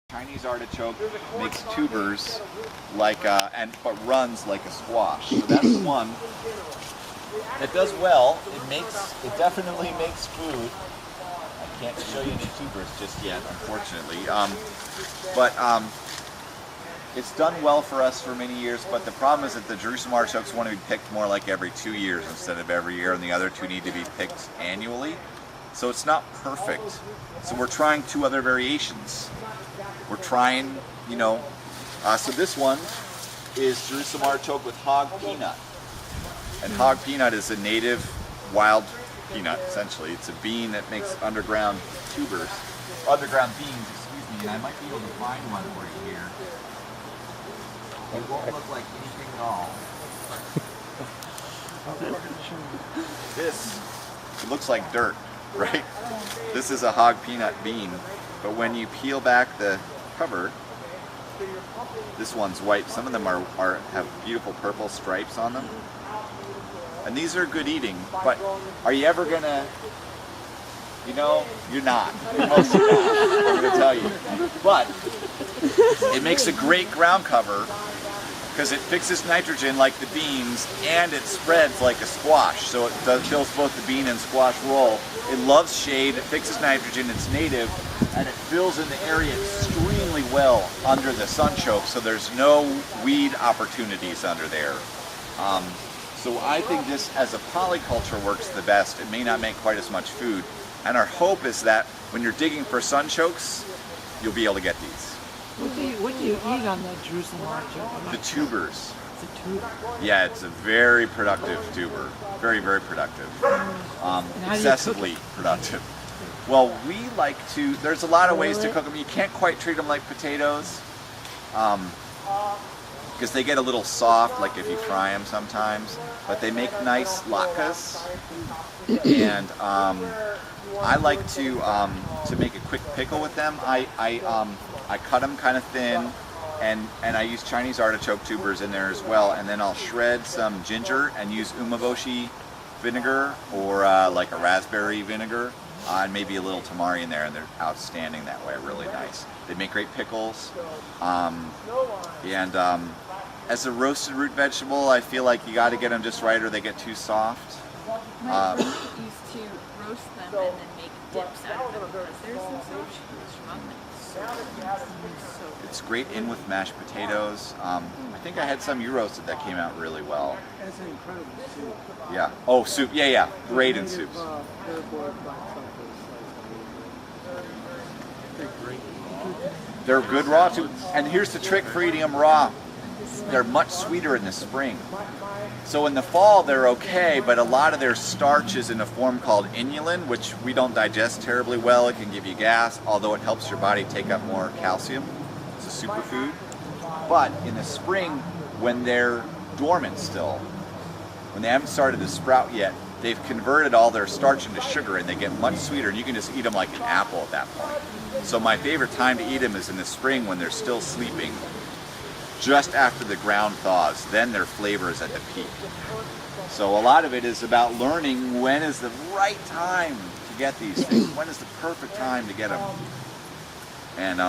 Chinese artichoke makes tubers like but runs like a squash. So that's one that does well. It definitely makes food. I can't show you any tubers just yet, unfortunately. It's done well for us for many years. But the problem is that the Jerusalem artichokes want to be picked more like every 2 years instead of every year, and the other two need to be picked annually. So it's not perfect. So we're trying two other variations. We're trying, so this one is Jerusalem artichoke with hog peanut. And hog peanut is a native wild peanut, essentially. It's a bean that makes underground tubers, underground beans, excuse me, and I might be able to find one for you here. It won't look like anything at all. This, it looks like dirt, right? This is a hog peanut bean, but when you peel back the cover, this one's white. Some of them have beautiful purple stripes on them. And these are good eating, but are you ever gonna, you're not. You're mostly not, I'm gonna tell you. But it makes a great ground cover because it fixes nitrogen like the beans and it spreads like a squash. So it fills both the bean and squash role. It loves shade, it fixes nitrogen, it's native, and it fills in the area extremely well under the sunchoke, so there's no weed opportunities under there. So I think this as a polyculture works the best. It may not make quite as much food. And our hope is that when you're digging for sunchokes, you'll be able to get these. What do you eat on the Jerusalem artichoke? The tubers. It's a tuber. Yeah, it's a very productive tuber. Very, very productive. Excessively productive. Well, we like to, there's a lot of ways to cook them. You can't quite treat them like potatoes because they get a little soft, like if you fry them sometimes, but they make nice latkes. And I like to make a quick pickle with them. I cut them kind of thin, and I use Chinese artichoke tubers in there as well, and then I'll shred some ginger and use umeboshi vinegar or like a raspberry vinegar. And maybe a little tamari in there, and they're outstanding that way, really nice. They make great pickles. As a roasted root vegetable, I feel like you got to get them just right or they get too soft. My mom used to roast them and then make dips out of them because there's some solutions from them. It's great in with mashed potatoes. I think I had some you roasted that came out really well. That's an incredible soup. Yeah. Oh, soup. Yeah. Great in soups. They're good raw too. And here's the trick for eating them raw. They're much sweeter in the spring. So in the fall they're okay, but a lot of their starch is in a form called inulin, which we don't digest terribly well. It can give you gas, although it helps your body take up more calcium. It's a superfood. But in the spring, when they're dormant still, when they haven't started to sprout yet, they've converted all their starch into sugar and they get much sweeter, and you can just eat them like an apple at that point. So my favorite time to eat them is in the spring when they're still sleeping, just after the ground thaws. Then their flavor is at the peak. So a lot of it is about learning when is the right time to get these things. When is the perfect time to get them? And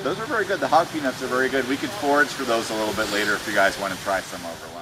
those are very good. The hog peanuts are very good. We could forage for those a little bit later if you guys want to try some over lunch.